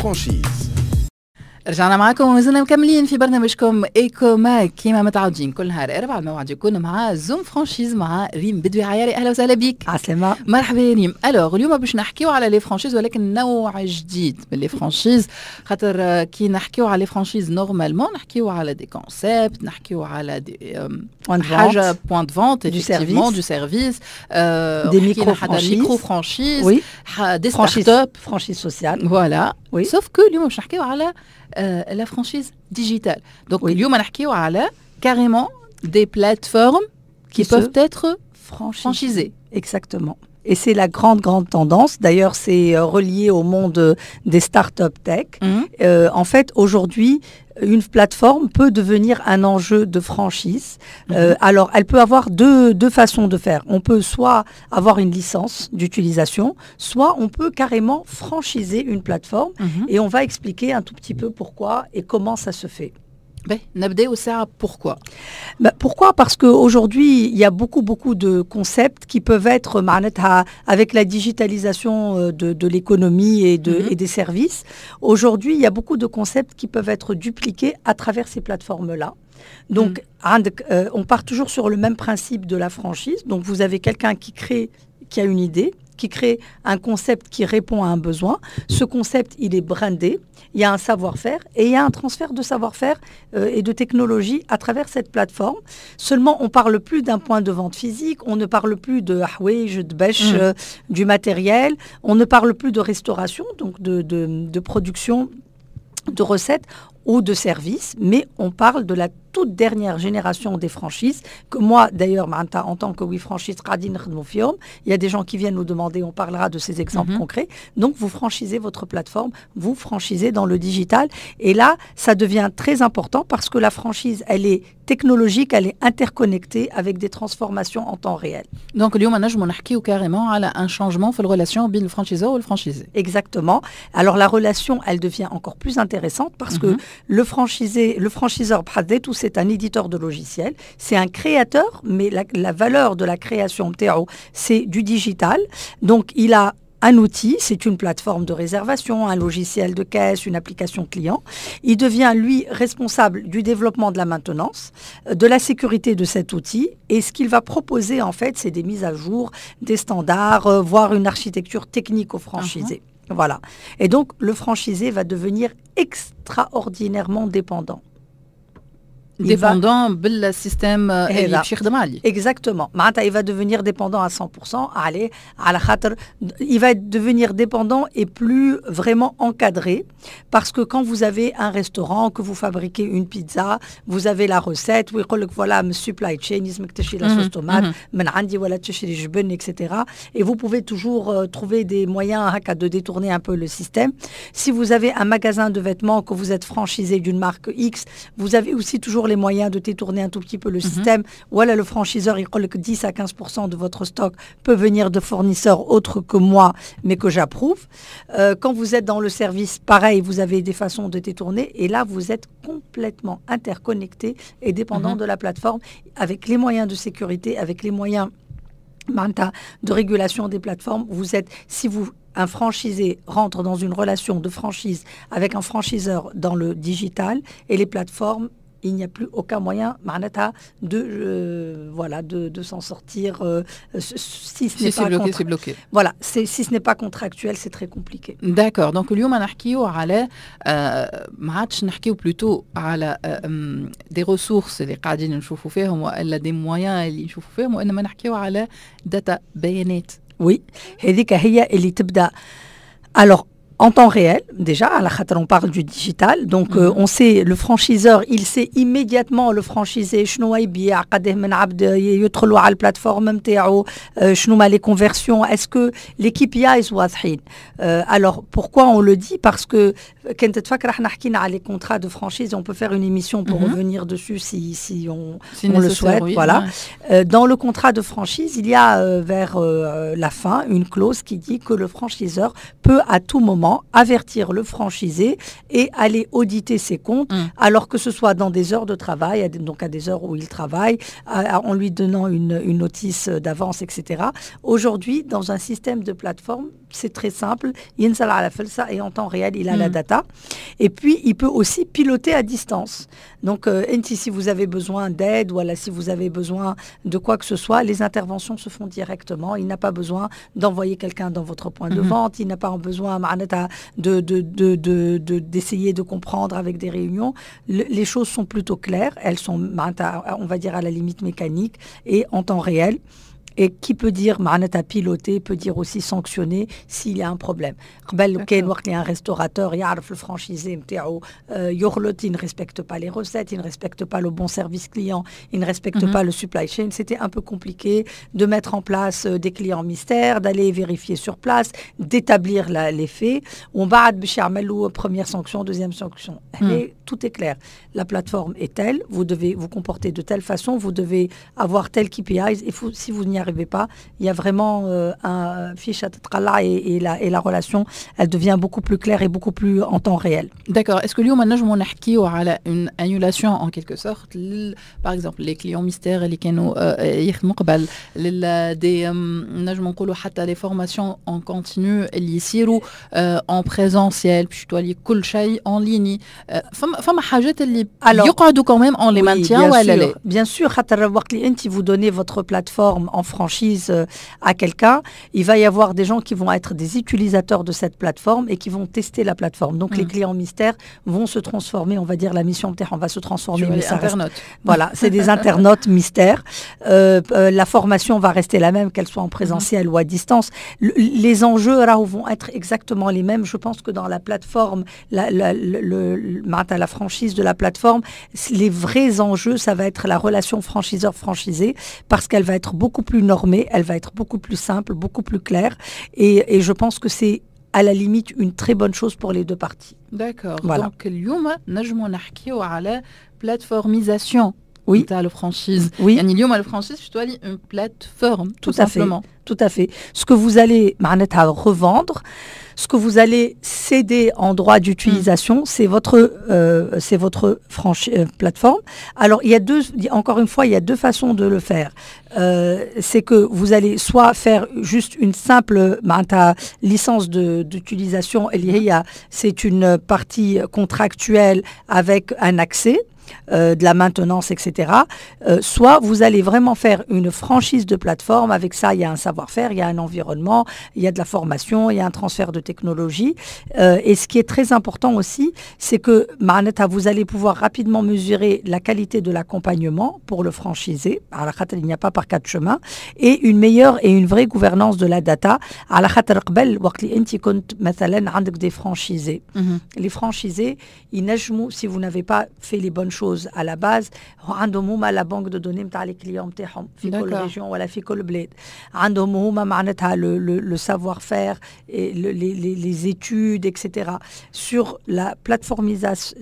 فرانشيز. رجعنا معكم ومازلنا مكملين في برنامجكم ايكو ماك كيما متعودين كل نهار اربعاء الموعد يكون مع زوم فرانشيز مع ريم بدوي عياري. اهلا وسهلا بك. عسلامة. مرحبا يا ريم. الوغ اليوم باش نحكيو على لي فرانشيز ولكن نوع جديد من لي فرانشيز، خاطر كي نحكيو على لي فرانشيز نورمالمون نحكيو على دي كونسيبت، نحكيو على دي حاجه بوان دو فونت effectivement du service, des micro franchises, oui, des start-up, franchise sociale. Voilà. Oui. Sauf que اليوم باش نحكيو على la franchise digitale. Donc, oui. اليوم نحكيو على carrément des plateformes qui peuvent être franchisées. Exactement. Et c'est la grande tendance. D'ailleurs, c'est relié au monde des startups tech. En fait, aujourd'hui, une plateforme peut devenir un enjeu de franchise. Alors, elle peut avoir deux façons de faire. On peut soit avoir une licence d'utilisation, soit on peut carrément franchiser une plateforme. Et on va expliquer un tout petit peu pourquoi et comment ça se fait. Pourquoi? Pourquoi? Parce qu'aujourd'hui, il y a beaucoup de concepts qui peuvent être, avec la digitalisation de l'économie et des services. Aujourd'hui, il y a beaucoup de concepts qui peuvent être dupliqués à travers ces plateformes-là. Donc, on part toujours sur le même principe de la franchise. Donc, vous avez quelqu'un qui a une idée, qui crée un concept qui répond à un besoin. Ce concept, il est brandé, il y a un savoir-faire et il y a un transfert de savoir-faire et de technologie à travers cette plateforme. Seulement, on ne parle plus d'un point de vente physique, on ne parle plus de ahouej, de bêche, du matériel, on ne parle plus de restauration, donc de production, de recettes ou de services, mais on parle de la toute dernière génération des franchises, que moi d'ailleurs, en tant que franchise, il y a des gens qui viennent nous demander, on parlera de ces exemples concrets. Donc vous franchisez votre plateforme, vous franchisez dans le digital. Et là, ça devient très important parce que la franchise, elle est technologique, elle est interconnectée avec des transformations en temps réel. Donc, اليوم نجمو نحكيو carrément على un changement في الرelation بين الفرانشيزور والفرانشيزي. Exactement. Alors la relation, elle devient encore plus intéressante parce que le franchiseur, c'est un éditeur de logiciels, c'est un créateur, mais la valeur de la création, c'est du digital. Donc, il a un outil, c'est une plateforme de réservation, un logiciel de caisse, une application client. Il devient, lui, responsable du développement de la maintenance, de la sécurité de cet outil. Et ce qu'il va proposer, en fait, c'est des mises à jour, des standards, voire une architecture technique aux franchisés. Voilà. Et donc, le franchisé va devenir extraordinairement dépendant. Dépendant du système Exactement. Il va devenir dépendant à 100%. Il va devenir dépendant et plus vraiment encadré. Parce que quand vous avez un restaurant, que vous fabriquez une pizza, vous avez la recette, voilà, supply chain, la sauce tomate, etc. Et vous pouvez toujours trouver des moyens de détourner un peu le système. Si vous avez un magasin de vêtements, que vous êtes franchisé d'une marque X, vous avez aussi toujours les moyens de détourner un tout petit peu le système. Voilà, le franchiseur, il dit que 10 à 15% de votre stock peut venir de fournisseurs autres que moi, mais que j'approuve. Quand vous êtes dans le service, pareil, vous avez des façons de détourner. Et là, vous êtes complètement interconnecté et dépendant de la plateforme, avec les moyens de sécurité, avec les moyens de régulation des plateformes. Un franchisé rentre dans une relation de franchise avec un franchiseur dans le digital et les plateformes, il n'y a plus aucun moyen de s'en sortir si ce n'est pas c'est bloqué. Voilà, si ce n'est pas contractuel, c'est très compliqué. D'accord. Donc اليوم نحكيو على ما عادش نحكيو plutôt على des ressources اللي قاعدين نشوفوا فيهم والا des moyens اللي نشوفوا فيهم وانما نحكيو على data بيانات. Oui, هذيك هي اللي تبدا. Alors en temps réel, déjà, on parle du digital, donc on sait, le franchiseur, il sait immédiatement, le franchisé, la plateforme, les conversions, est-ce que les KPIs sont alors, pourquoi on le dit? Parce que, les contrats de franchise, on peut faire une émission pour revenir dessus si on le souhaite. Oui, voilà. Dans le contrat de franchise, il y a vers la fin une clause qui dit que le franchiseur peut à tout moment avertir le franchisé et aller auditer ses comptes, alors que ce soit dans des heures de travail, donc à des heures où il travaille, en lui donnant une notice d'avance, etc. Aujourd'hui, dans un système de plateforme, c'est très simple. Et en temps réel, il a la data. data. Et puis, il peut aussi piloter à distance. Donc, si vous avez besoin d'aide ou si vous avez besoin de quoi que ce soit, les interventions se font directement. Il n'a pas besoin d'envoyer quelqu'un dans votre point de vente. Il n'a pas besoin d'essayer de comprendre avec des réunions. Les choses sont plutôt claires. Elles sont, on va dire, à la limite mécanique et en temps réel. Et qui peut dire معناتها piloter peut dire aussi sanctionner s'il y a un problème. قبل كان وقت un restaurateur يعرف le franchisé نتاعو يغلط, il ne respecte pas les recettes, il ne respecte pas le bon service client, il ne respecte pas le supply chain. C'était un peu compliqué de mettre en place des clients mystères, d'aller vérifier sur place, d'établir les faits. On va باش يعملوا première sanction, deuxième sanction. Mais tout est clair. La plateforme est telle, vous devez vous comporter de telle façon, vous devez avoir tel KPIs. Et si vous n'y arrivez pas, il y a vraiment un fiche à تتقلع et la relation, elle devient beaucoup plus claire et beaucoup plus en temps réel. D'accord. Est-ce que اليوم نجموا نحكيوا على une annulation en quelque sorte par exemple les clients mystères اللي كانوا يخدموا قبل des نجموا نقولوا حتى les formations en continu اللي يصيروا en présentiel باش تولي كل شيء en ligne فما حاجات اللي يقعدوا quand même on les maintient ولا لا؟ Bien sûr, خاطر وقت اللي انت vous donnez votre plateforme en franchise à quelqu'un, il va y avoir des gens qui vont être des utilisateurs de cette plateforme et qui vont tester la plateforme. Donc les clients mystères vont se transformer, on va dire la mission on va se transformer. Mais ça reste... Voilà, c'est des internautes mystères. La formation va rester la même, qu'elle soit en présentiel ou à distance. Les enjeux là vont être exactement les mêmes. Je pense que dans la plateforme, la franchise de la plateforme, les vrais enjeux, ça va être la relation franchiseur-franchisé, parce qu'elle va être beaucoup plus normée, elle va être beaucoup plus simple, beaucoup plus claire. Et je pense que c'est à la limite une très bonne chose pour les deux parties. D'accord. Voilà. Donc, اليوم نجموا نحكيوا على plateformisation. Oui. Le franchise. Oui. يعني اليوم le franchise je dois dire une plateforme tout simplement. Tout à fait. Ce que vous allez revendre, ce que vous allez céder en droit d'utilisation, c'est votre plateforme. Alors, encore une fois, il y a deux façons de le faire. C'est que vous allez soit faire juste une simple licence d'utilisation, c'est une partie contractuelle avec un accès. De la maintenance, etc. Soit vous allez vraiment faire une franchise de plateforme. Avec ça, il y a un savoir-faire, il y a un environnement, il y a de la formation, il y a un transfert de technologie. Et ce qui est très important aussi, c'est que vous allez pouvoir rapidement mesurer la qualité de l'accompagnement pour le franchisé. Il n'y a pas par quatre chemins. Et une meilleure et une vraie gouvernance de la data. Des franchisés. Les franchisés, si vous n'avez pas fait les bonnes choses à la base, عندهم هما la banque de données نتاع les clients نتاعهم في كل région ولا في كل بلاد. عندهم هما معناتها le savoir-faire et les études, etc. Sur la plateformisation,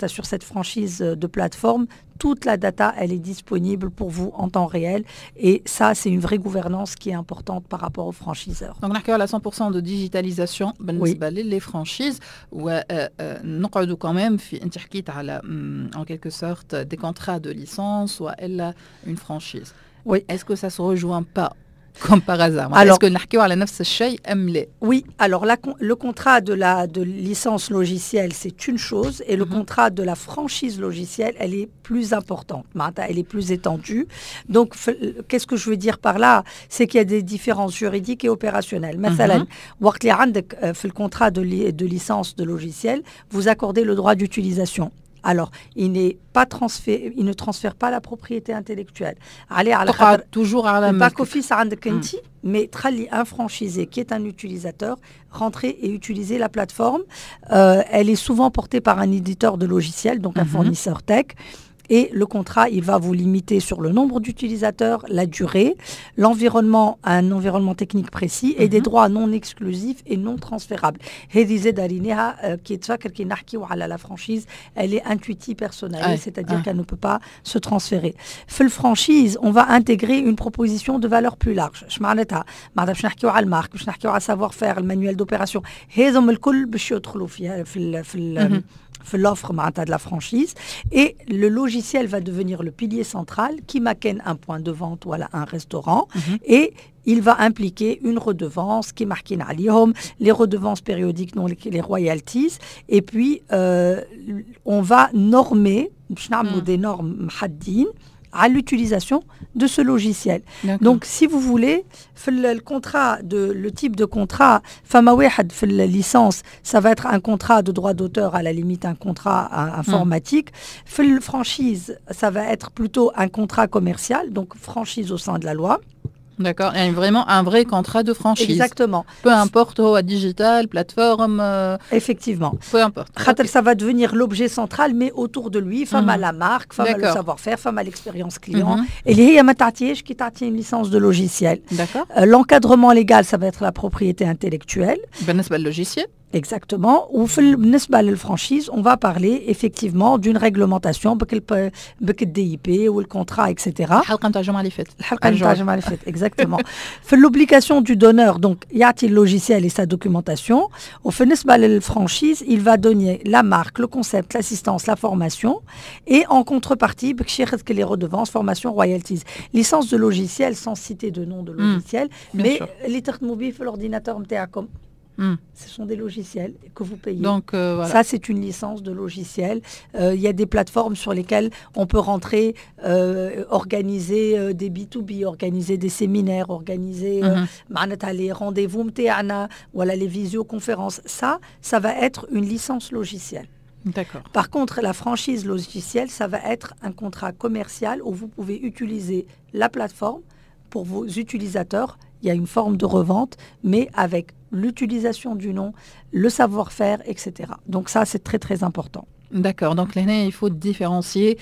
sur cette franchise de plateforme, toute la data, elle est disponible pour vous en temps réel. Et ça, c'est une vraie gouvernance qui est importante par rapport aux franchiseurs. Donc, on a 100% de digitalisation les franchises. نقعدوا quand même انت حكيت على en quelque sorte des contrats de licence ou une franchise. Oui. Est-ce que ça se rejoint pas comme par hasard? Alors, est-ce que نحكيو على نفس الشيء أم لا? Oui, alors le contrat de licence logicielle, c'est une chose, et le contrat de la franchise logicielle, elle est plus importante, elle est plus étendue. Donc, qu'est-ce que je veux dire par là? C'est qu'il y a des différences juridiques et opérationnelles. مثلا, وقت اللي عندك في le contrat de licence de logiciel, vous accordez le droit d'utilisation. Alors, il ne transfère pas la propriété intellectuelle. Toujours à la back-office mais un franchisé qui est un utilisateur, rentrer et utiliser la plateforme. Elle est souvent portée par un éditeur de logiciels, donc un fournisseur tech. Et le contrat, il va vous limiter sur le nombre d'utilisateurs, la durée, l'environnement, un environnement technique précis et des droits non exclusifs et non transférables. La franchise, elle est intuitive, personnelle, c'est-à-dire qu'elle ne peut pas se transférer. Für la franchise, on va intégrer une proposition de valeur plus large. باش نحكيو على المارك، باش نحكيو على savoir-faire, le manuel d'opération. هذم الكل باش يدخلوا في l'offre de la franchise, et le logiciel va devenir le pilier central qui maquenne un point de vente ou un restaurant, et il va impliquer une redevance qui marque les redevances périodiques, non les royalties, et puis on va normer des normes محددين à l'utilisation de ce logiciel. Donc, si vous voulez, le type de contrat, la licence, ça va être un contrat de droit d'auteur, à la limite un contrat informatique. La franchise, ça va être plutôt un contrat commercial, donc franchise au sein de la loi. D'accord, il y a vraiment un vrai contrat de franchise. Exactement. Peu importe, digital, plateforme. Effectivement. Peu importe. Okay. Ça va devenir l'objet central, mais autour de lui, femme à la marque, femme à le savoir-faire, femme à l'expérience client. Et il y a une licence de logiciel. D'accord. L'encadrement légal, ça va être la propriété intellectuelle. Le logiciel. Exactement. Ou le franchise, on va parler effectivement d'une réglementation, le DIP ou le contrat, etc. Exactement. L'obligation du donneur, donc il y a le logiciel et sa documentation. Au le franchise, il va donner la marque, le concept, l'assistance, la formation, et en contrepartie, les redevances, formation, royalties. Licence de logiciel sans citer de nom de logiciel, mais les mobile l'ordinateur MTACOM. Ce sont des logiciels que vous payez. Donc, voilà. Ça, c'est une licence de logiciel. Il y a des plateformes sur lesquelles on peut rentrer, organiser des B2B, organiser des séminaires, organiser les rendez-vous, les visioconférences. Ça va être une licence logicielle. D'accord. Par contre, la franchise logicielle, ça va être un contrat commercial où vous pouvez utiliser la plateforme pour vos utilisateurs. Il y a une forme de revente, mais avec l'utilisation du nom, le savoir-faire, etc. Donc ça, c'est très, très important. D'accord. Donc, là, il faut différencier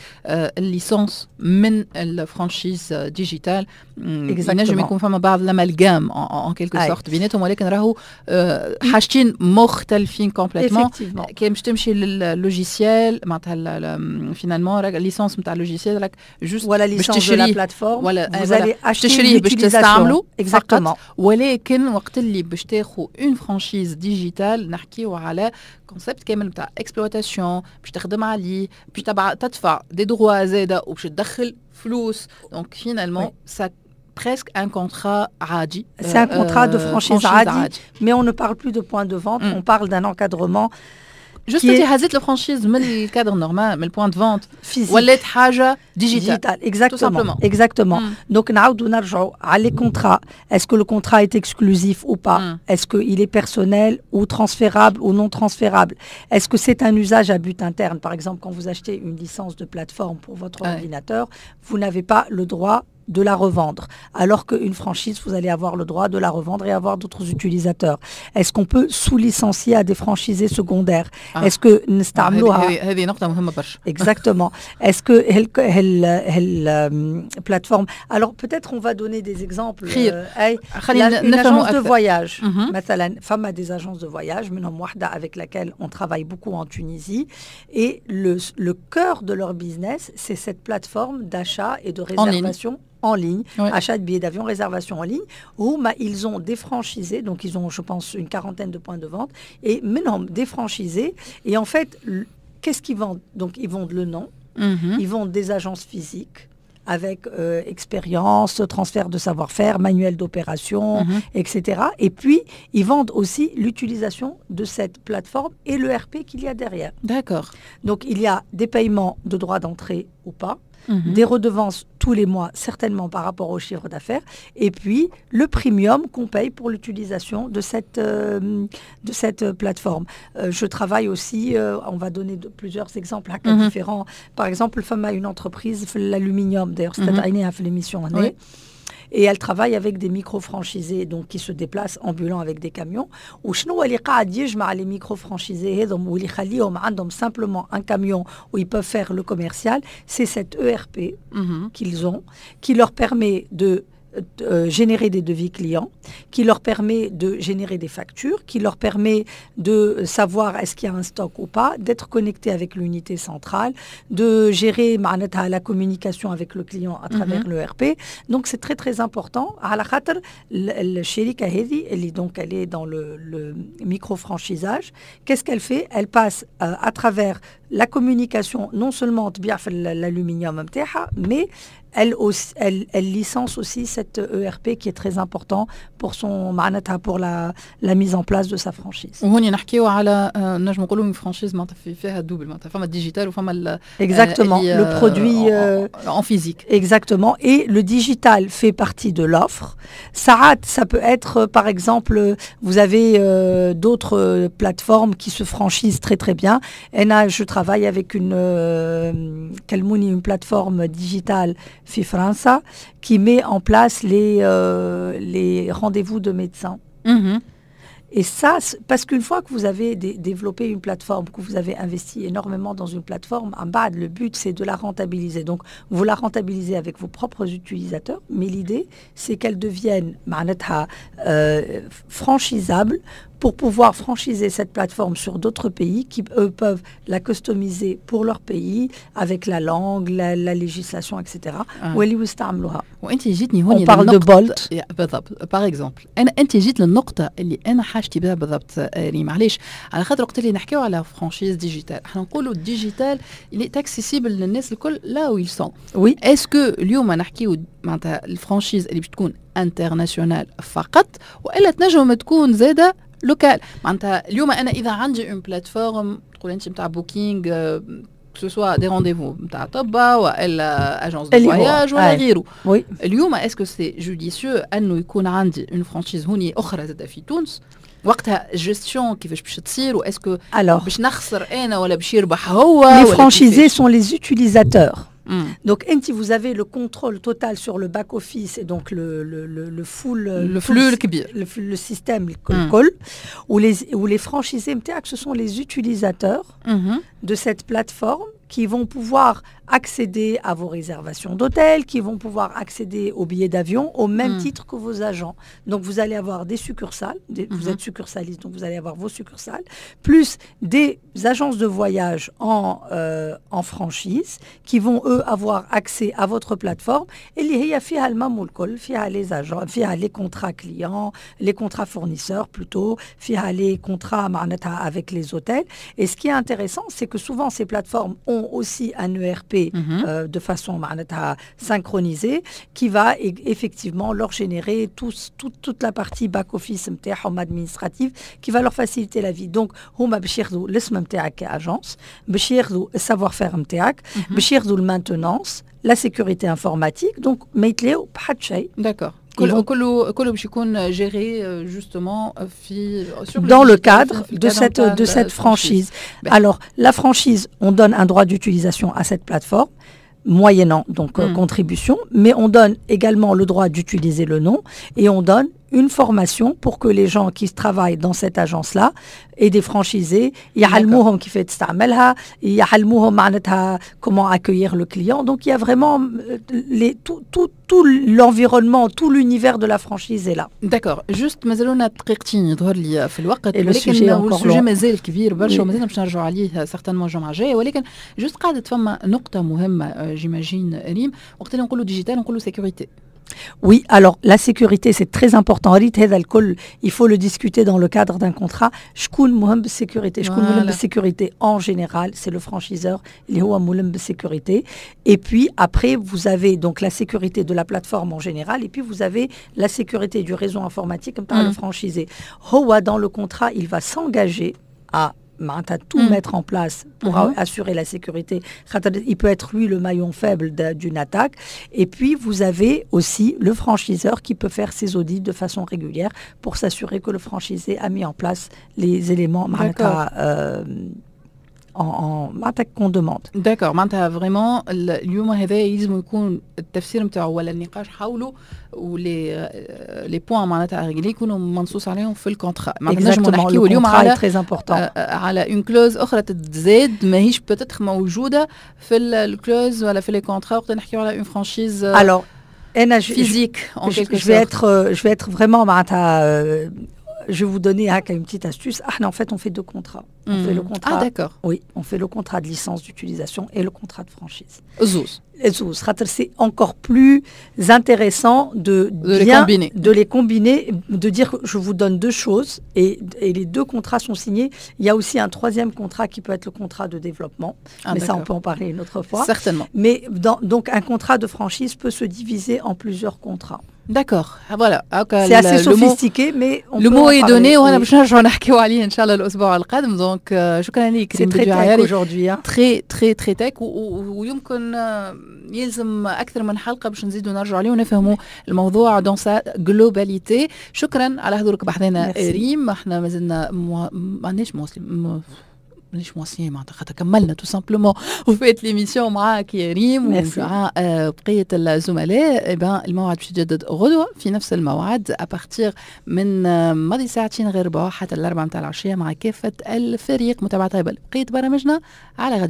licence من la franchise digitale. Exactement. يكون فما بعض l'amalgame en quelque sorte بيناتهم ولكن راهو حاجتين مختلفين complètement. Effectivement. كي باش تمشي لللوجيسيال معناتها finalement licence نتاع اللوجيسيال راك juste ولا licence de la plateforme. Vous allez acheter l'utilisation. Exactement. ولكن وقت اللي باش تاخذ une franchise digitale نحكيو على concept كامل نتاع exploitation باش تخدم عليه باش تدفع des droits زاده وباش تدخل فلوس. Donc finalement ça presque un contrat عادي. C'est un contrat de franchise عادي, mais on ne parle plus de point de vente, on parle d'un encadrement. Juste tu هزيت الفرانشيز من الكادر نورمال من البوان دو فونت ولات حاجه ديجيتال. Exactement. Donc نعاودوا نرجعوا على les contrats. Est-ce que le contrat est exclusif ou pas? Est-ce qu'il est personnel ou transférable ou non transférable? Est-ce que c'est un usage à but interne? Par exemple, quand vous achetez une licence de plateforme pour votre ordinateur, vous n'avez pas le droit de la revendre. Alors qu'une franchise, vous allez avoir le droit de la revendre et avoir d'autres utilisateurs. Est-ce qu'on peut sous-licencier à des franchisés secondaires? Est-ce que Exactement. Est-ce que plateforme... Alors peut-être on va donner des exemples. Une agence de voyage. Femme a des agences de voyage, avec laquelle on travaille beaucoup en Tunisie. Et le cœur de leur business, c'est cette plateforme d'achat et de réservation en ligne, achat de billets d'avion, réservation en ligne, où ils ont des franchisés, donc ils ont, je pense, une quarantaine de points de vente, et maintenant des franchisés. Et en fait, qu'est-ce qu'ils vendent? Donc, ils vendent le nom, ils vendent des agences physiques, avec expérience, transfert de savoir-faire, manuel d'opération, etc. Et puis, ils vendent aussi l'utilisation de cette plateforme et le RP qu'il y a derrière. D'accord. Donc, il y a des paiements de droits d'entrée ou pas, des redevances tous les mois, certainement par rapport au chiffre d'affaires, et puis le premium qu'on paye pour l'utilisation de cette plateforme. Je travaille aussi, on va donner plusieurs exemples à cas différents. Par exemple, femme a une entreprise, l'aluminium, d'ailleurs c'est arrivé à l'émission. Et elle travaille avec des micro-franchisés donc, qui se déplacent ambulants avec des camions. Ou les micro-franchisés ont simplement un camion où ils peuvent faire le commercial. C'est cet ERP qu'ils ont qui leur permet de générer des devis clients, qui leur permet de générer des factures, qui leur permet de savoir est-ce qu'il y a un stock ou pas, d'être connecté avec l'unité centrale, de gérer la communication avec le client à travers l'ERP. Donc c'est très très important. À la khater, الشركة هذه اللي donc elle est dans le micro-franchisage. Qu'est-ce qu'elle fait? Elle passe à travers la communication, non seulement تبيع في l'aluminium متاعها, mais elle licence aussi cet ERP qui est très important pour la mise en place de sa franchise. وهوني نحكيو على نجم نقولوا franchise معناتها فيها double معناتها فما digital وفما exactement le produit en physique. Exactement, et le digital fait partie de l'offre. Ça peut être par exemple vous avez d'autres plateformes qui se franchisent très très bien. Je travaille avec une plateforme digitale في فرنسا qui met en place les rendez-vous de médecins. Et ça, parce qu'une fois que vous avez développé une plateforme, que vous avez investi énormément dans une plateforme, le but c'est de la rentabiliser. Donc vous la rentabilisez avec vos propres utilisateurs, mais l'idée c'est qu'elle devienne franchisable pour pouvoir franchiser cette plateforme sur d'autres pays qui, eux, peuvent la customiser pour leur pays avec la langue, la législation, etc. On parle de Bolt. Par exemple, أنت جيت للنقطة اللي أنا حاجتي بها بالضبط ريم. علاش؟ على خاطر وقت اللي نحكيو على فرانشيز ديجيتال احنا نقولوا الديجيتال اللي تاكسيسيبل للناس الكل لا ويل سون. وي اسكو اليوم نحكيو معناتها الفرانشيز اللي باش تكون انترناسيونال فقط والا تنجم تكون زاده لوكال؟ معناتها اليوم انا اذا عندي اون بلاتفورم تقول انت نتاع بوكينغ que ce soit des rendez-vous نتاع طبة ولا agence de voyage ولا غيره. اليوم est-ce que c'est judicieux انه يكون عندي une franchise هوني اخرى زاده في تونس؟ وقتها gestion كيفاش باش تصير و est-ce que باش نخسر انا ولا باش يربح هو؟ Les franchisés sont les utilisateurs. Donc, vous avez le contrôle total sur le back-office et donc le full... Le flux, le système, où les franchisés, ce sont les utilisateurs de cette plateforme qui vont pouvoir accéder à vos réservations d'hôtel, qui vont pouvoir accéder aux billets d'avion au même titre que vos agents. Donc, vous allez avoir des succursales, vous êtes succursaliste, donc vous allez avoir vos succursales, plus des agences de voyage en franchise qui vont, eux, avoir accès à votre plateforme. Et il y a les agents, il y a les contrats clients, les contrats fournisseurs plutôt, il y a les contrats avec les hôtels. Et ce qui est intéressant, c'est que souvent, ces plateformes ont aussi un ERP de façon synchronisée qui va effectivement leur générer toute la partie back-office administrative qui va leur faciliter la vie. Donc, هما باش ياخذوا الاسم نتاعك كاجونس، باش ياخذوا السافوار نتاعك، باش ياخذوا المانتونانس، la sécurité informatique, donc ما يتلاقوا بحد شيء. D'accord. كله باش يكون géré justement dans le cadre de cette franchise. Alors, la franchise, on donne un droit d'utilisation à cette plateforme, moyennant donc contribution, mais on donne également le droit d'utiliser le nom et on donne une formation pour que les gens qui travaillent dans cette agence-là et des franchisés, يعلموهم كيف تستعملها، يعلموهم معناتها comment accueillir le client. Donc il y a vraiment tout l'environnement, tout l'univers de la franchise est là. D'accord. Juste مازالونا دقيقتين يظهر لي في الوقت، ولكن السوجي مازال كبير برشا ومازال باش نرجعوا عليه certainement الجمعة الجاية، ولكن جست قاعدة فما نقطة مهمة جيماجين ريم، وقت اللي نقولوا ديجيتال نقولوا sécurité. Oui, alors la sécurité c'est très important. Il faut le discuter dans le cadre d'un contrat. Sécurité en général, c'est le franchiseur, sécurité. Et puis après, vous avez donc la sécurité de la plateforme en général, et puis vous avez la sécurité du réseau informatique par le franchisé. Dans le contrat, il va s'engager à tout mettre en place pour assurer la sécurité. Il peut être lui le maillon faible d'une attaque. Et puis vous avez aussi le franchiseur qui peut faire ses audits de façon régulière pour s'assurer que le franchisé a mis en place les éléments qu'on demande. D'accord. معناتها vraiment اليوم هذا يلزم يكون التفسير نتاعو ولا النقاش حوله ولي بوين معناتها ريغلي يكونوا منصوص عليهم في الكونترا. نجموا نحكيو اليوم على اون كلوز اخرى تتزاد ماهيش بتاتخ موجوده في الكلوز ولا في لي كونترا وقت نحكيو على اون فرانشيز. Alors physique en quelque sorte. Je vais être vraiment je vais vous donner une petite astuce. En fait, on fait 2 contrats. On fait le contrat. Ah, d'accord. Oui, on fait le contrat de licence d'utilisation et le contrat de franchise. Zouz. C'est encore plus intéressant de les combiner, de dire que je vous donne 2 choses et les 2 contrats sont signés. Il y a aussi un 3e contrat qui peut être le contrat de développement. Mais ça, on peut en parler une autre fois. Certainement. Mais donc, un contrat de franchise peut se diviser en plusieurs contrats. D'accord. Voilà. C'est assez sophistiqué, mais le mot est donné وأنا باش نرجعوا نحكيوا عليه إن شاء الله الأسبوع القادم. Donc شكرا لك. C'est très tech aujourd'hui. Très très très tech ويمكن يلزم أكثر من حلقة باش نزيدوا نرجعوا عليه ونفهموا الموضوع dans sa globalité. شكرا على حضورك بحثنا ريم. احنا ما زلنا مانيش مانيش موصيين معناتها خاطر كملنا تو سامبلومون وفات ليميسيون معاك يا ريم ومع بقيه الزملاء. الموعد باش يتجدد غدوه في نفس الموعد ابارتيغ من ماضي ساعتين غير ربع حتى 4 متاع العشيه مع كافه الفريق. متابعه طيبه لبقيه برامجنا على راديو